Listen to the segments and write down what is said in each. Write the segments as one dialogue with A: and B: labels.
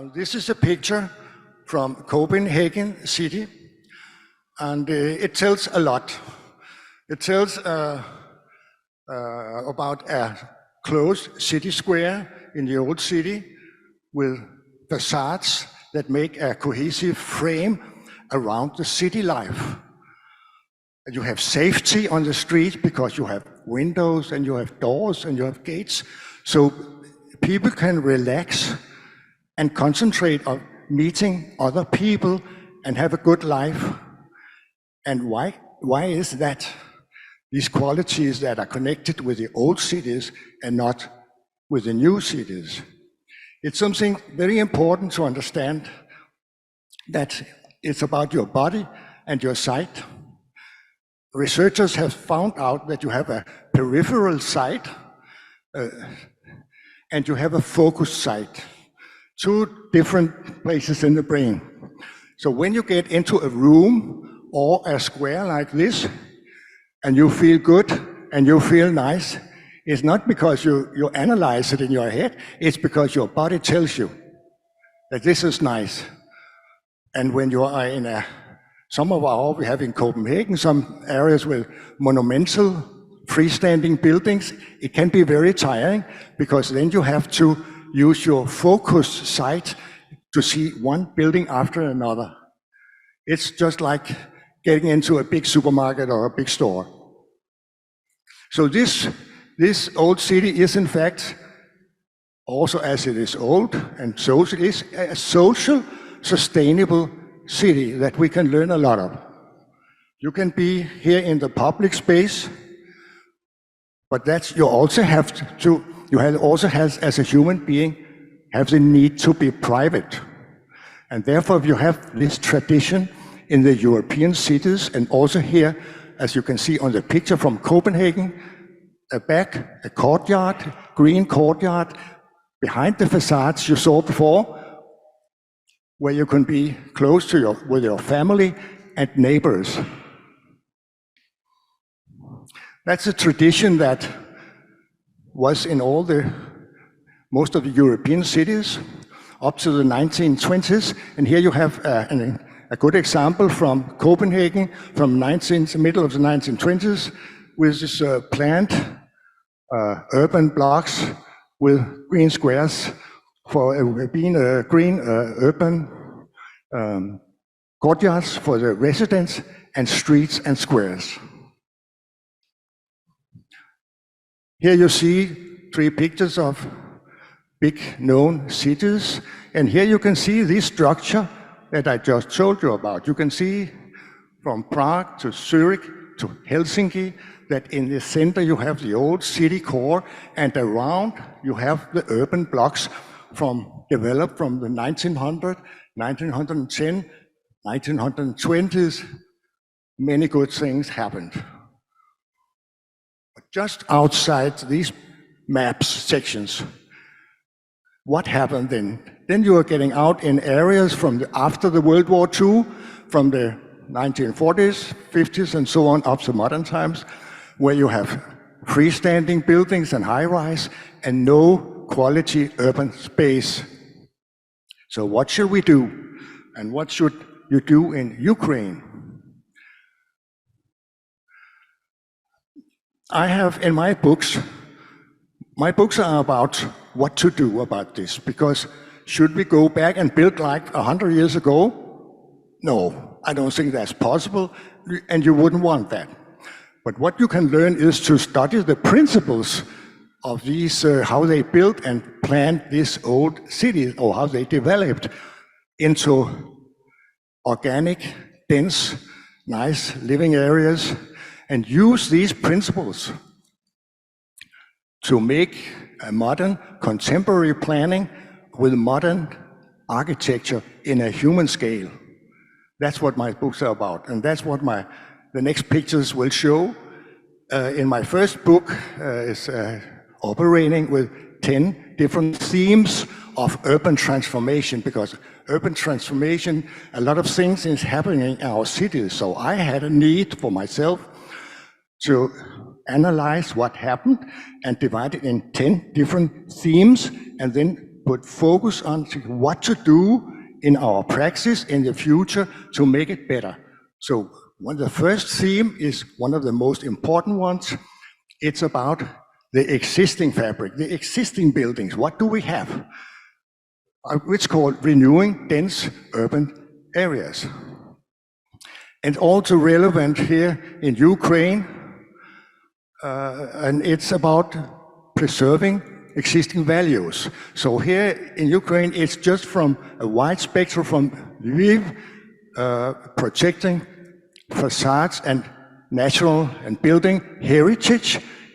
A: This is a picture from Copenhagen city, and it tells a lot. It tells about a closed city square in the old city with facades that make a cohesive frame around the city life. You have safety on the street because you have windows and you have doors and you have gates, so people can relax and concentrate on meeting other people and have a good life. And why is that? These qualities that are connected with the old cities and not with the new cities. It's something very important to understand, that it's about your body and your sight. Researchers have found out that you have a peripheral sight and you have a focused sight. Two different places in the brain. So when you get into a room or a square like this, and you feel good and you feel nice, it's not because you analyze it in your head, it's because your body tells you that this is nice. And when you are in we have in Copenhagen some areas with monumental freestanding buildings, it can be very tiring because then you have to use your focused sight to see one building after another. It's just like getting into a big supermarket or a big store. So this old city is in fact, also as it is old and social, is a social, sustainable city that we can learn a lot of. You can be here in the public space, but you also have, as a human being, have the need to be private. And therefore you have this tradition in the European cities, and also here, as you can see on the picture from Copenhagen, a courtyard, green courtyard, behind the facades you saw before, where you can be close to with your family and neighbors. That's a tradition that was in most of the European cities up to the 1920s. And here you have a good example from Copenhagen from middle of the 1920s, with this planned urban blocks with green squares for being green urban courtyards for the residents and streets and squares. Here you see 3 pictures of big known cities, and here you can see this structure that I just told you about. You can see from Prague to Zurich to Helsinki that in the center you have the old city core, and around you have the urban blocks developed from the 1900, 1910, 1920s. Many good things happened. Just outside these maps sections, what happened then? Then you are getting out in areas after the World War II, from the 1940s, 50s, and so on, up to modern times, where you have freestanding buildings and high-rise and no quality urban space. So what should we do? And what should you do in Ukraine? I have in my books are about what to do about this, because should we go back and build like 100 years ago? No, I don't think that's possible, and you wouldn't want that. But what you can learn is to study the principles of these, how they built and planned these old cities, or how they developed into organic, dense, nice living areas, and use these principles to make a modern, contemporary planning with modern architecture in a human scale. That's what my books are about, and that's what the next pictures will show. In my first book is operating with 10 different themes of urban transformation, because urban transformation, a lot of things is happening in our cities. So I had a need for myself to analyze what happened and divide it in 10 different themes, and then put focus on what to do in our practice in the future to make it better. So the first theme is one of the most important ones. It's about the existing fabric, the existing buildings. What do we have? It's called renewing dense urban areas. And also relevant here in Ukraine, and it's about preserving existing values. So here in Ukraine, it's just from a wide spectrum from Lviv, protecting facades and natural and building heritage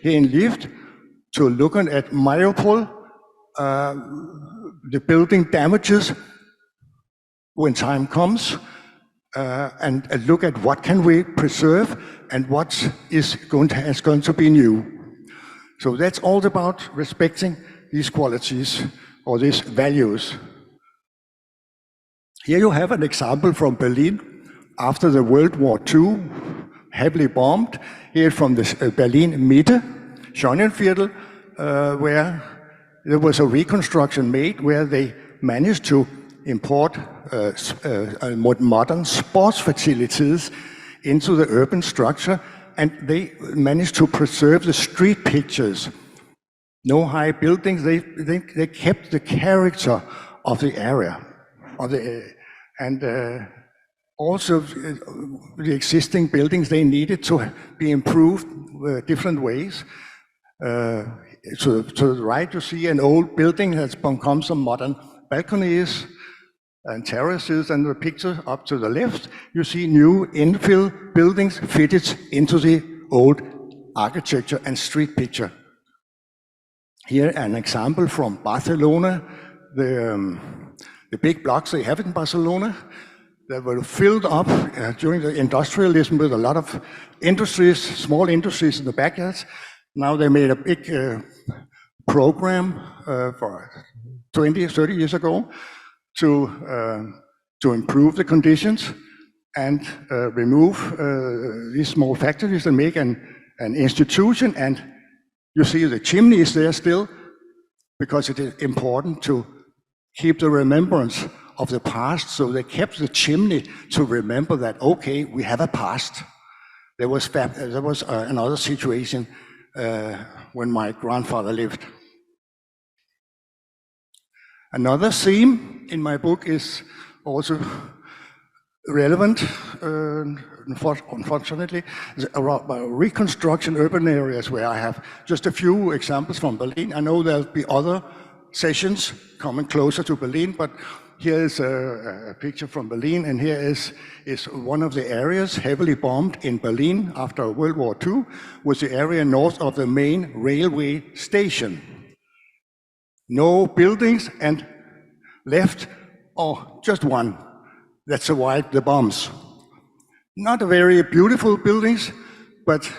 A: here in Lviv, to looking at Mariupol, the building damages when time comes, and look at what can we preserve and what is going to be new. So that's all about respecting these qualities or these values. Here you have an example from Berlin after the World War II, heavily bombed. Here from the Berlin Mitte, Schonenviertel, where there was a reconstruction made where they managed to import modern sports facilities into the urban structure, and they managed to preserve the street pictures. No high buildings, they kept the character of the area. Also the existing buildings, they needed to be improved different ways. To the right you see an old building that's become some modern balconies and terraces, and the picture up to the left, you see new infill buildings fitted into the old architecture and street picture. Here an example from Barcelona, the big blocks they have in Barcelona that were filled up during the industrialism with a lot of industries, small industries in the backyards. Now they made a big program for 20, 30 years ago to improve the conditions and remove these small factories and make an institution. And you see the chimney is there still, because it is important to keep the remembrance of the past. So they kept the chimney to remember that, okay, we have a past. There was another situation when my grandfather lived. Another theme in my book is also relevant, unfortunately, around reconstruction urban areas, where I have just a few examples from Berlin. I know there'll be other sessions coming closer to Berlin, but here is a picture from Berlin, and here is one of the areas heavily bombed in Berlin after World War II, was the area north of the main railway station. No buildings, and left, just one that survived the bombs. Not very beautiful buildings, but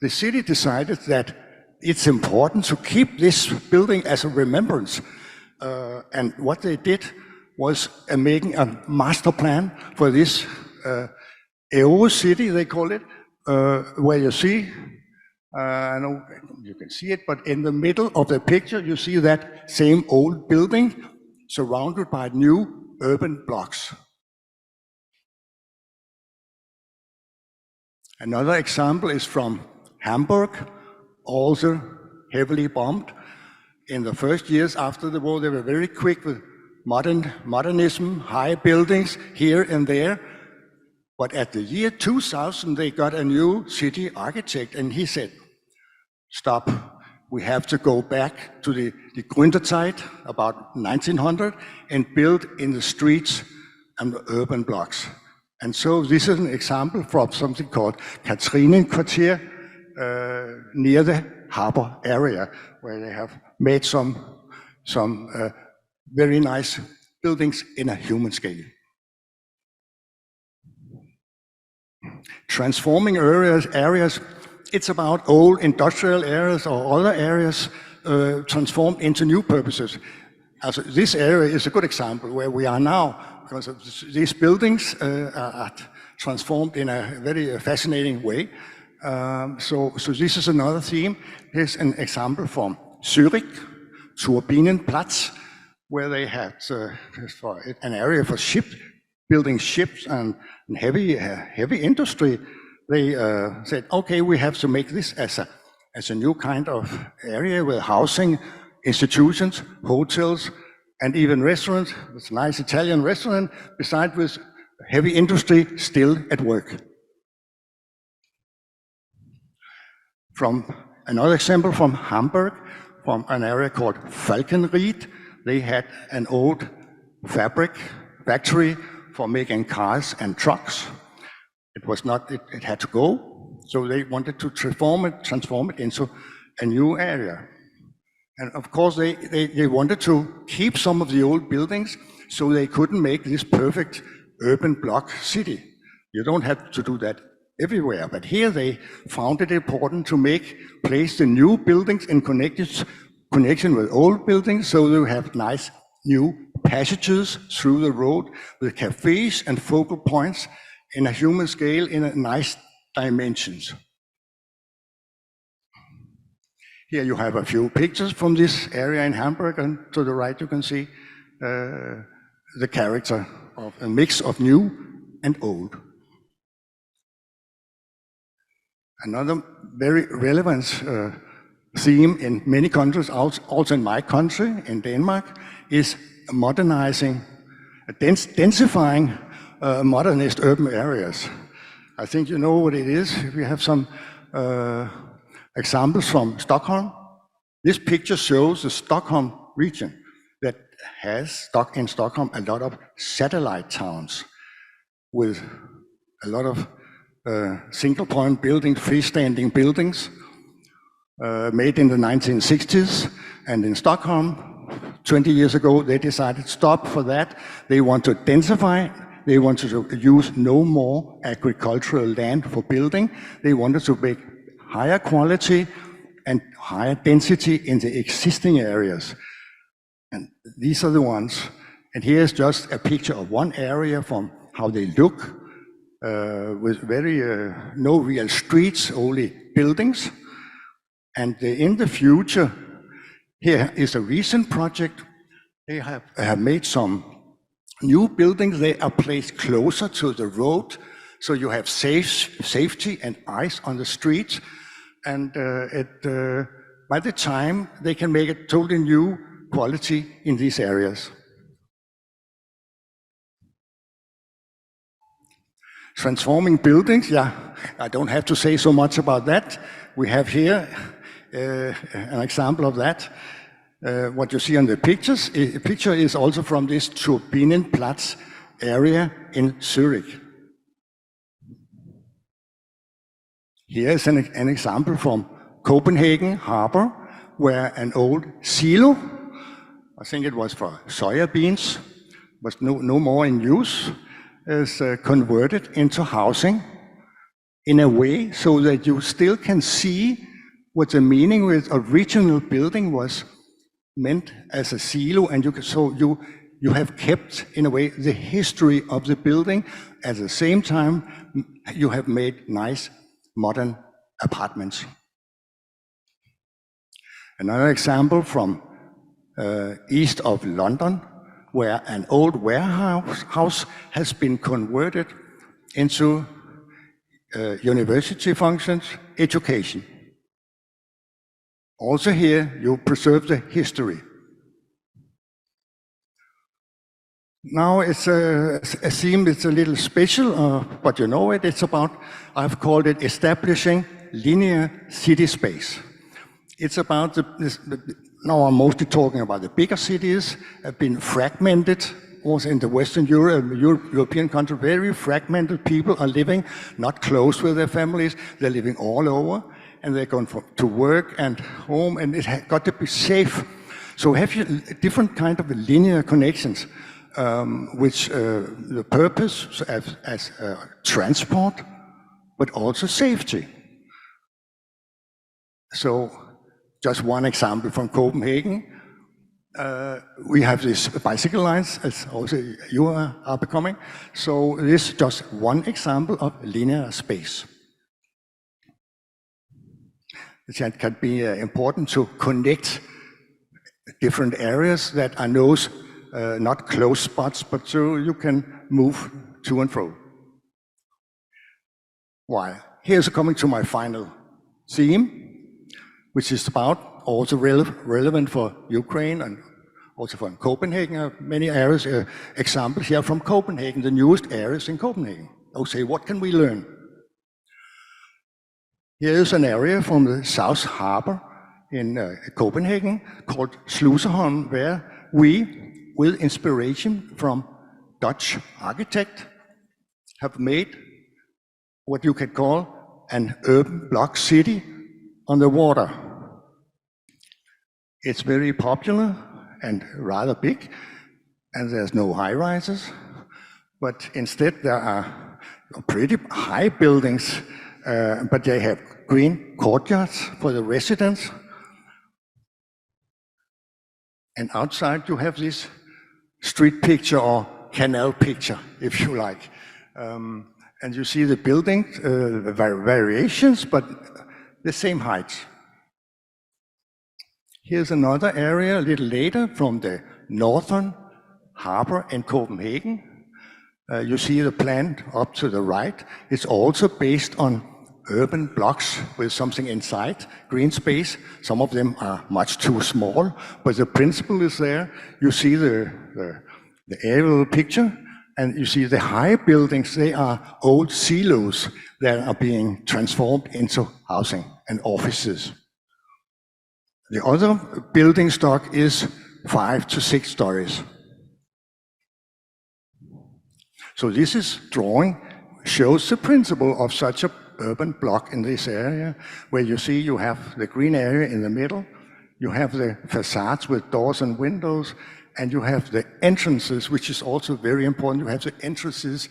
A: the city decided that it's important to keep this building as a remembrance. And what they did was making a master plan for this Euro city, they call it, where you see, I know you can see it, but in the middle of the picture, you see that same old building surrounded by new urban blocks. Another example is from Hamburg, also heavily bombed. In the first years after the war, they were very quick with modernism, high buildings here and there. But at the year 2000, they got a new city architect, and he said, stop, we have to go back to the Gründerzeit, about 1900, and build in the streets and the urban blocks. And so this is an example from something called Katharinenkvarter, near the harbor area, where they have made some very nice buildings in a human scale. Transforming areas, it's about old industrial areas or other areas transformed into new purposes. Also, this area is a good example where we are now, because of these buildings are transformed in a very fascinating way. So this is another theme. Here's an example from Zurich, Turbinenplatz, where they had for an area for building ships and heavy industry. They said, okay, we have to make this as a new kind of area with housing, institutions, hotels, and even restaurants. It's a nice Italian restaurant, besides with heavy industry still at work. From another example from Hamburg, from an area called Falkenried, they had an old factory for making cars and trucks. It had to go, so they wanted to transform it into a new area. And of course, they wanted to keep some of the old buildings, so they couldn't make this perfect urban block city. You don't have to do that everywhere, but here they found it important to place the new buildings in connection with old buildings, so you have nice new passages through the road with cafes and focal points in a human scale in a nice dimensions. Here you have a few pictures from this area in Hamburg, and to the right you can see the character of a mix of new and old. Another very relevant theme in many countries, also in my country, in Denmark, is modernizing, densifying modernist urban areas. I think you know what it is. We have some examples from Stockholm. This picture shows the Stockholm region that has in Stockholm a lot of satellite towns with a lot of single point buildings, freestanding buildings made in the 1960s. And in Stockholm, 20 years ago, they decided stop for that. They want to densify. They wanted to use no more agricultural land for building. They wanted to make higher quality and higher density in the existing areas. And these are the ones. And here's just a picture of one area from how they look, with no real streets, only buildings. And in the future, here is a recent project. They have made some new buildings. They are placed closer to the road, so you have safety and eyes on the streets. And by the time, they can make a totally new quality in these areas. Transforming buildings, yeah, I don't have to say so much about that. We have here an example of that. What you see on the picture is also from this Turbinenplatz area in Zurich. Here is an example from Copenhagen Harbor, where an old silo, I think it was for soybeans, was no more in use, is converted into housing in a way so that you still can see what the meaning with original building was meant as a silo, and you have kept, in a way, the history of the building. At the same time, you have made nice modern apartments. Another example from east of London, where an old warehouse has been converted into university functions, education. Also here, you preserve the history. Now it's a theme that's a little special, but you know it. It's about, I've called it establishing linear city space. It's about now I'm mostly talking about the bigger cities have been fragmented. Also in the Western European country, very fragmented. People are living not close with their families. They're living all over, and they're going to work and home, and it has got to be safe. So have you different kind of linear connections, which the purpose as transport, but also safety. So just one example from Copenhagen. We have these bicycle lines, as also you are becoming. So this is just one example of linear space. It can be important to connect different areas that are those not close spots, but so you can move to and fro. Why? Here's coming to my final theme, which is about also relevant for Ukraine and also for Copenhagen. Many areas, examples here from Copenhagen, the newest areas in Copenhagen. I'll say, what can we learn? Here is an area from the South Harbor in Copenhagen called Sluseholm, where we, with inspiration from Dutch architect, have made what you could call an urban block city on the water. It's very popular and rather big, and there's no high-rises, but instead there are pretty high buildings, but they have green courtyards for the residents. And outside you have this street picture or canal picture, if you like. And you see the building variations, but the same height. Here's another area a little later from the northern harbor in Copenhagen. You see the plan up to the right. It's also based on urban blocks with something inside, green space. Some of them are much too small, but the principle is there. You see the aerial picture, and you see the high buildings. They are old silos that are being transformed into housing and offices. The other building stock is 5 to 6 stories. So this drawing shows the principle of such a urban block in this area, where you see you have the green area in the middle, you have the facades with doors and windows, and you have the entrances, which is also very important. You have the entrances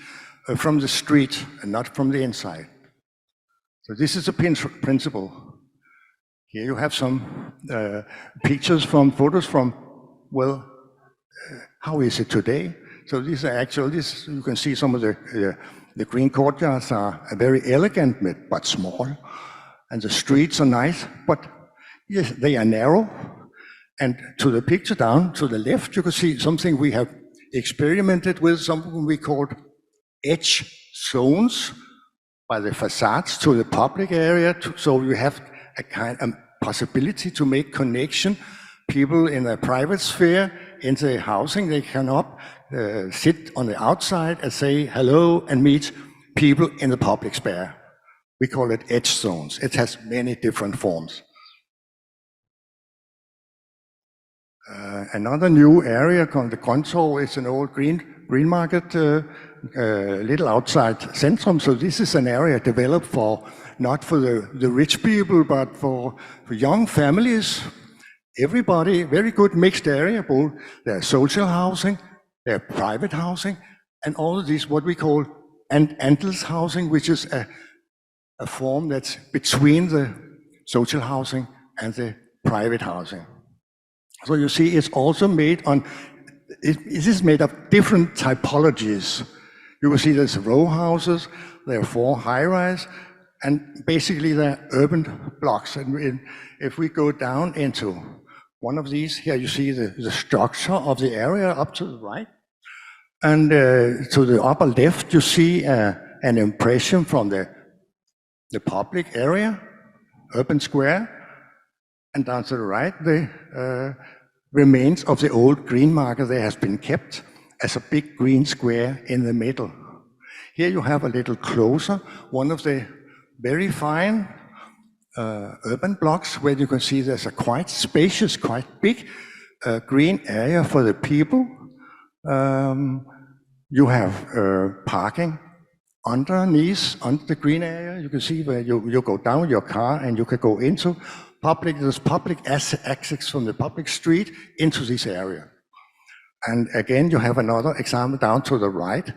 A: from the street and not from the inside. So this is a principle. Here you have some photos from, well, how is it today? So these are actually, you can see some of the green courtyards are very elegant, but small. And the streets are nice, but yes, they are narrow. And to the picture down to the left, you can see something we have experimented with, something we called edge zones by the facades to the public area. So you have a kind of possibility to make connection. People in the private sphere, in the housing, they cannot sit on the outside and say hello and meet people in the public sphere. We call it edge zones. It has many different forms. Another new area called the Contour is an old green market, little outside Centrum. So this is an area developed not for the rich people, but for young families. Everybody, very good mixed area, both there's social housing, there's private housing, and all of this what we call andels housing, which is a form that's between the social housing and the private housing. So you see, it's also made it is made of different typologies. You will see there's row houses, there are 4 high-rise, and basically they're urban blocks. And if we go down into one of these, here you see the structure of the area up to the right. And to the upper left, you see an impression from the public area, urban square. And down to the right, the remains of the old green market that has been kept as a big green square in the middle. Here you have a little closer, one of the very fine urban blocks where you can see there's a quite spacious, quite big green area for the people. You have parking underneath, under the green area. You can see where you go down your car and you can go into there's public access from the public street into this area. And again, you have another example down to the right,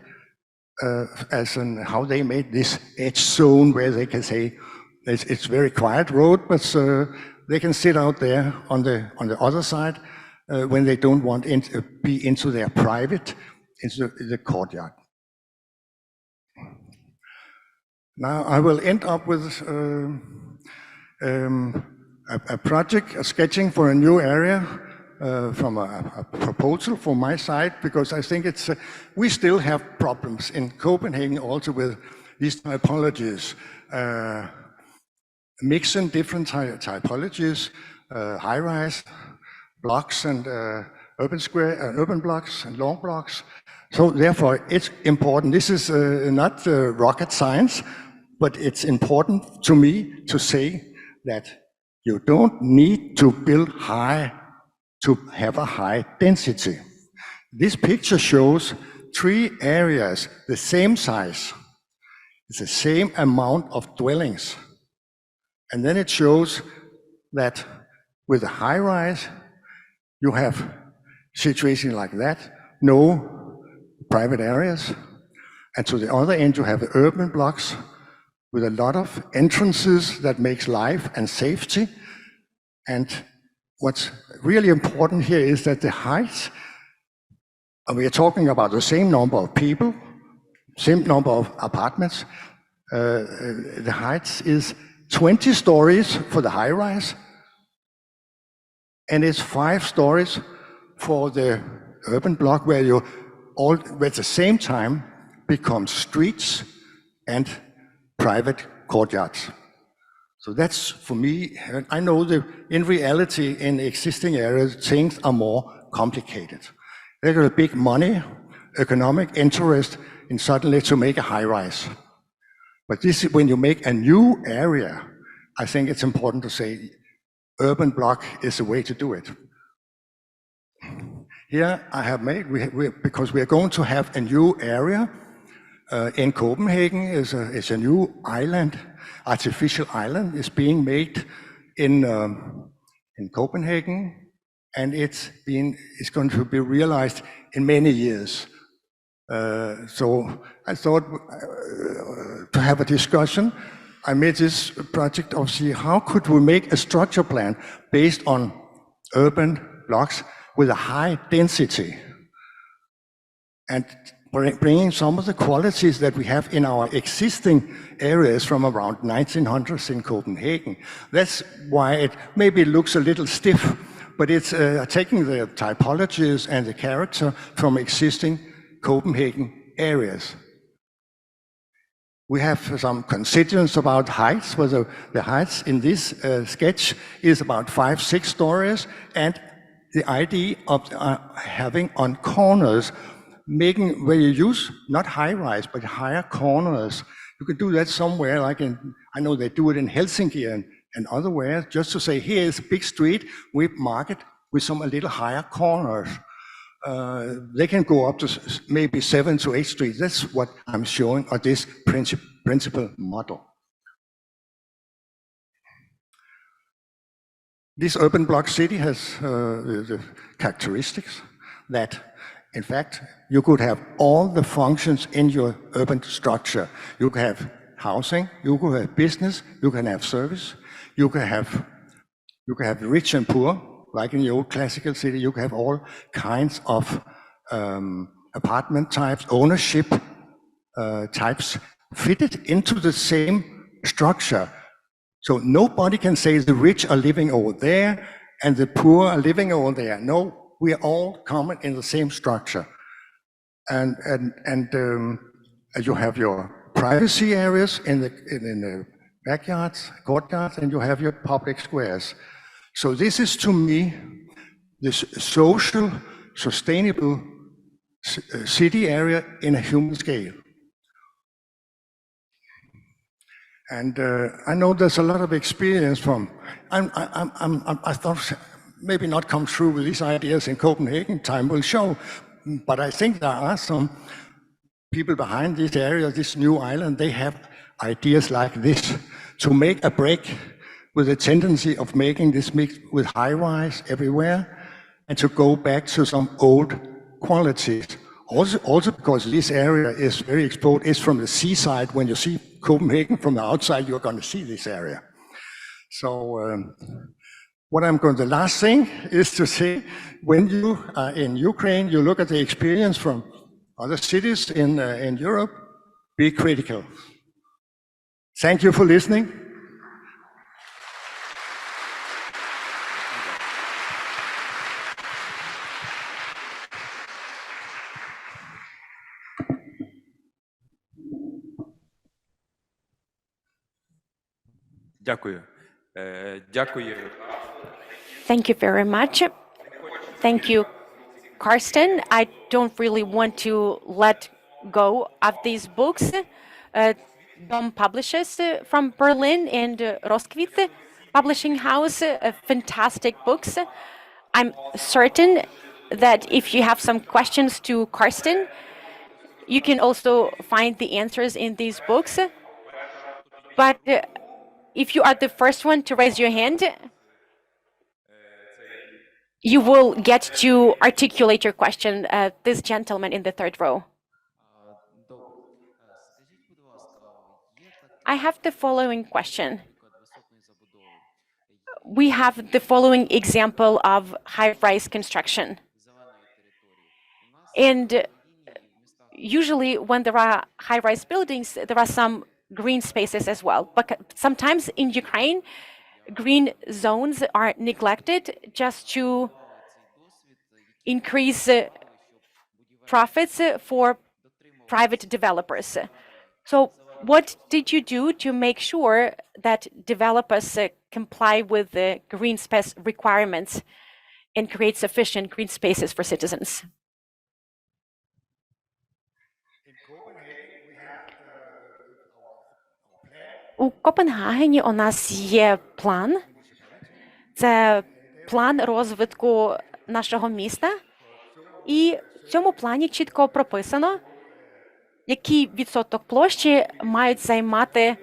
A: as in how they made this edge zone where they can say, it's very quiet road, but they can sit out there on the other side when they don't want to be into their private, into the courtyard. Now I will end up with a project, a sketching for a new area from a proposal from my side, because I think it's we still have problems in Copenhagen also with these typologies, mixing different typologies, high-rise blocks and urban square, urban blocks and long blocks. So therefore, it's important. This is not rocket science, but it's important to me to say that you don't need to build high to have a high density. This picture shows 3 areas, the same size. It's the same amount of dwellings. And then it shows that with a high rise, you have situations like that, no private areas. And to the other end, you have urban blocks with a lot of entrances that makes life and safety. And what's really important here is that the height, we are talking about the same number of people, same number of apartments. The height is 20 stories for the high rise, and it's 5 stories for the urban block, where you all at the same time become streets and private courtyards. So that's for me. I know that in reality, in existing areas, things are more complicated. There's a big money, economic interest in suddenly to make a high rise. But this is when you make a new area, I think it's important to say urban block is the way to do it. Here I have made, because we are going to have a new area in Copenhagen. It's a new island, artificial island is being made in Copenhagen, and it's going to be realized in many years. So I thought to have a discussion. I made this project of see how could we make a structure plan based on urban blocks with a high density, and bringing some of the qualities that we have in our existing areas from around 1900s in Copenhagen. That's why it maybe looks a little stiff, but it's taking the typologies and the character from existing Copenhagen areas. We have some constituents about heights, where the heights in this sketch is about 5-6 stories, and the idea of having on corners, making where you use not high rise but higher corners. You can do that somewhere like I know they do it in Helsinki and other ways, just to say here is a big street, we mark it with some a little higher corners. They can go up to maybe 7 to 8 streets. That's what I'm showing, or this principal model. This urban block city has the characteristics that, in fact, you could have all the functions in your urban structure. You can have housing, you can have business, you can have service, you can have rich and poor, like in the old classical city. You can have all kinds of apartment types, ownership types fitted into the same structure. So nobody can say the rich are living over there and the poor are living over there. No, we are all common in the same structure. And you have your privacy areas in the backyards, courtyards, and you have your public squares. So this is, to me, this social, sustainable city area in a human scale. And I know there's a lot of experience from, I thought maybe not come through with these ideas in Copenhagen, time will show, but I think there are some people behind this area, this new island, they have ideas like this, to make a break with a tendency of making this mix with high-rise everywhere, and to go back to some old qualities. Also because this area is very exposed, it's from the seaside. When you see Copenhagen from the outside, you're going to see this area. So the last thing is to say, when you are in Ukraine, you look at the experience from other cities in Europe, be critical. Thank you for listening.
B: Дякую. Дякую.
C: Thank you very much. Thank you, Karsten. I don't really want to let go of these books. Dom publishes from Berlin and Roskvit Publishing House, fantastic books. I'm certain that if you have some questions to Karsten, you can also find the answers in these books. But if you are the first one to raise your hand, you will get to articulate your question. This gentleman in the third row. I have the following question. We have the following example of high-rise construction. And usually when there are high-rise buildings, there are some green spaces as well. But sometimes in Ukraine, green zones are neglected just to increase profits for private developers. So what did you do to make sure that developers comply with the green space requirements and create sufficient green spaces for citizens? У Копенгагені у нас є план. Це план розвитку нашого міста. І в цьому плані чітко прописано, який відсоток площі мають займати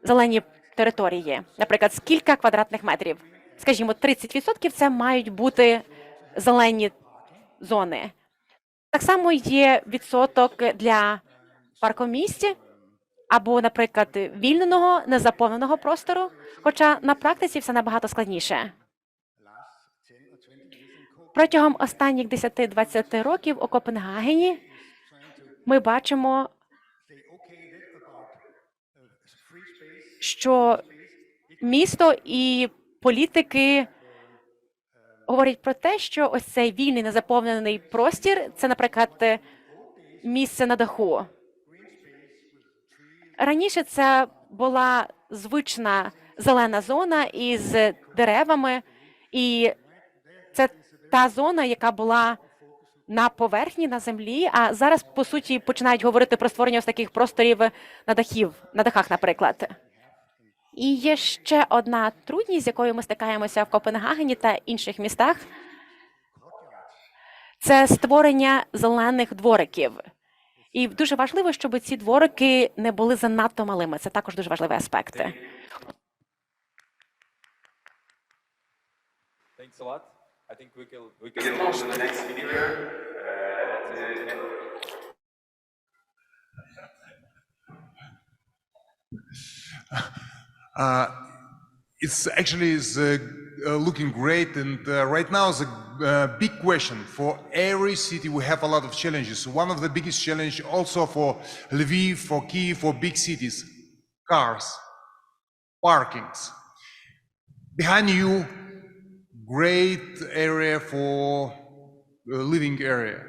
C: зелені території. Наприклад, скільки квадратних метрів. Скажімо, 30% це мають бути зелені зони. Так само є відсоток для паркомісць або, наприклад, вільного, незаповненого простору, хоча на практиці все набагато складніше. Протягом останніх 10-20 років у Копенгагені ми бачимо, що місто і політики говорять про те, що ось цей вільний незаповнений простір – це, наприклад, місце на даху. Раніше це була звична зелена зона із деревами, і це та зона, яка була на поверхні, на землі, а зараз, по суті, починають говорити про створення ось таких просторів на дахах, наприклад. І є ще одна трудність, з якою ми стикаємося в Копенгагені та інших містах. Це створення зелених двориків. І дуже важливо, щоб ці дворики не були занадто малими. Це також дуже важливий аспект.
B: Thanks a lot. I think we can move to the next speaker.
D: It's actually looking great, and right now is a big question for every city. We have a lot of challenges. One of the biggest challenge also for Lviv, for Kyiv, for big cities, cars, parkings. Behind you, great area for living area,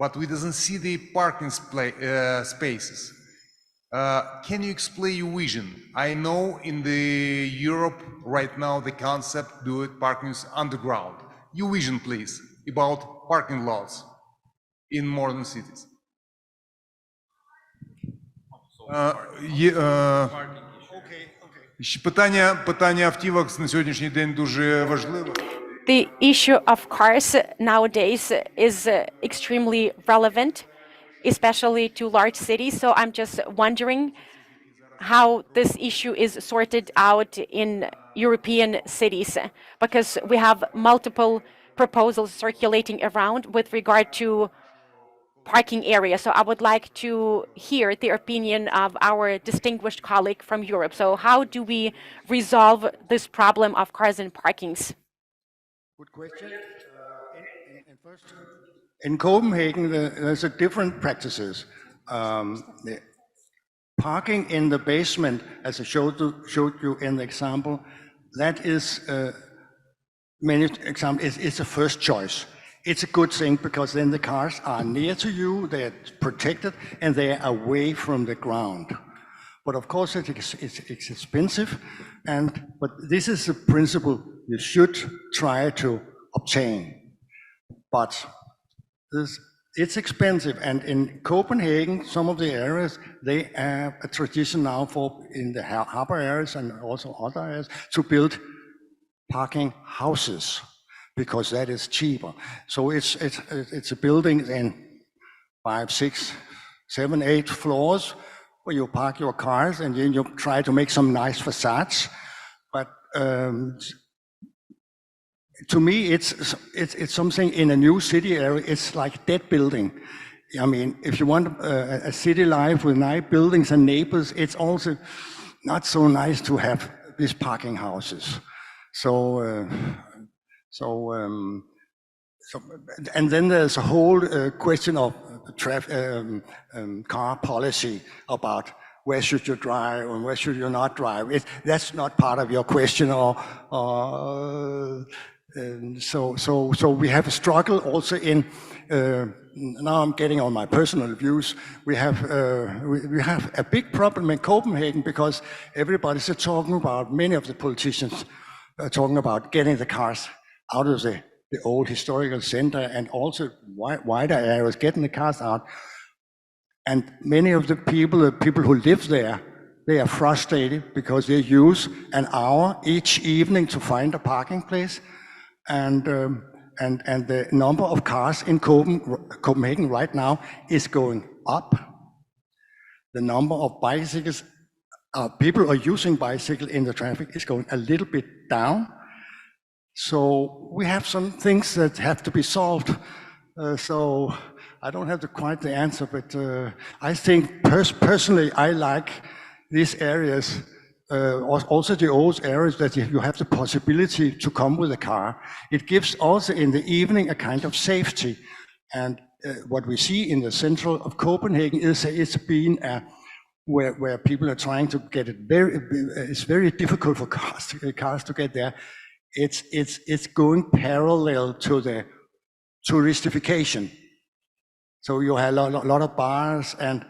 D: but we doesn't see the parking spaces. Can you explain your vision? I know in the Europe right now the concept do it parking underground. Your vision, please, about parking lots in modern cities. Питання автівок на сьогоднішній день дуже важливе.
C: The issue of cars nowadays is extremely relevant, especially to large cities. So I'm just wondering how this issue is sorted out in European cities, because we have multiple proposals circulating around with regard to parking area. So I would like to hear the opinion of our distinguished colleague from Europe. So how do we resolve this problem of cars and parkings?
A: Good question. In Copenhagen, there's a different practices. The parking in the basement, as I showed you in the example, that is many examples. It's a first choice. It's a good thing because then the cars are near to you, they're protected, and they are away from the ground. But of course, it's expensive, but this is a principle you should try to obtain. But it's expensive, and in Copenhagen, some of the areas, they have a tradition now in the harbor areas and also other areas to build parking houses, because that is cheaper. So it's a building in 5, 6, 7, 8 floors where you park your cars, and then you try to make some nice facades. But to me, it's something in a new city area. It's like dead building. I mean, if you want a city life with nice buildings and neighbors, it's also not so nice to have these parking houses. And then there's a whole question of car policy about where should you drive and where should you not drive. That's not part of your question, so we have a struggle also in. Now I'm getting on my personal views. We have a big problem in Copenhagen because everybody's talking about, many of the politicians are talking about getting the cars out of the old historical center and also wider areas, getting the cars out. And many of the people who live there, they are frustrated because they use an hour each evening to find a parking place. And the number of cars in Copenhagen right now is going up. The number of bicycles, people are using bicycle in the traffic is going a little bit down. So we have some things that have to be solved. So I don't have quite the answer, but I think personally I like these areas, also the old areas that you have the possibility to come with a car. It gives also in the evening a kind of safety. And what we see in the central of Copenhagen is it's been where people are trying to get it it's very difficult for cars to get there. It's going parallel to the touristification. So you have a lot of bars and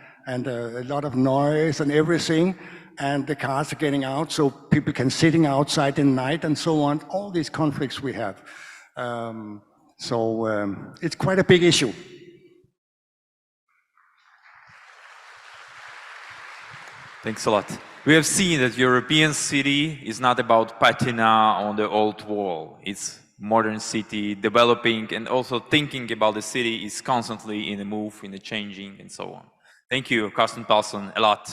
A: a lot of noise and everything, and the cars are getting out, so people can sitting outside in the night and so on. All these conflicts we have. It's quite a big issue.
B: Thanks a lot. We have seen that European city is not about patina on the old wall. It's modern city, developing, and also thinking about the city is constantly in a move, in a changing, and so on. Thank you, Karsten Pålsson, a lot.